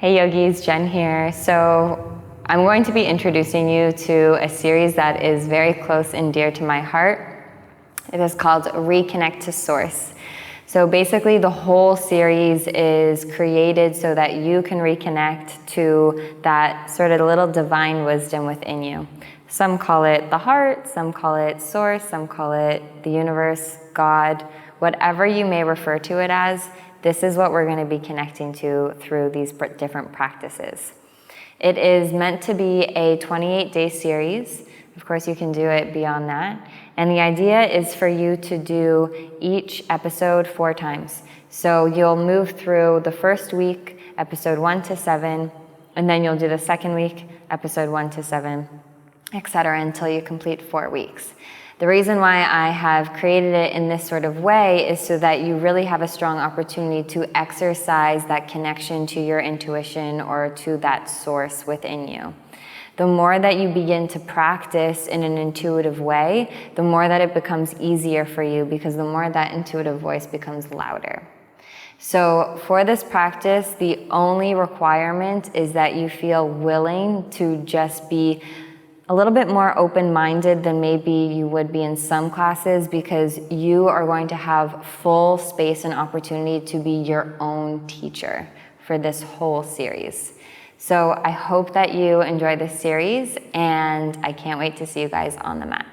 Hey yogis, Jen here. So I'm going to be introducing you to a series that is very close and dear to my heart. It is called Reconnect to Source. So basically the whole series is created so that you can reconnect to that sort of little divine wisdom within you. Some call it the heart, some call it source, some call it the universe, God, whatever you may refer to it as. This is what we're going to be connecting to through these different practices. It is meant to be a 28-day series. Of course, you can do it beyond that. And the idea is for you to do each episode 4 times. So you'll move through the first week, episode 1 to 7, and then you'll do the second week, episode 1 to 7, etc., until you complete 4 weeks. The reason why I have created it in this sort of way is so that you really have a strong opportunity to exercise that connection to your intuition or to that source within you. The more that you begin to practice in an intuitive way, the more that it becomes easier for you, because the more that intuitive voice becomes louder. So for this practice, the only requirement is that you feel willing to just be a little bit more open-minded than maybe you would be in some classes, because you are going to have full space and opportunity to be your own teacher for this whole series. So I hope that you enjoy this series, and I can't wait to see you guys on the mat.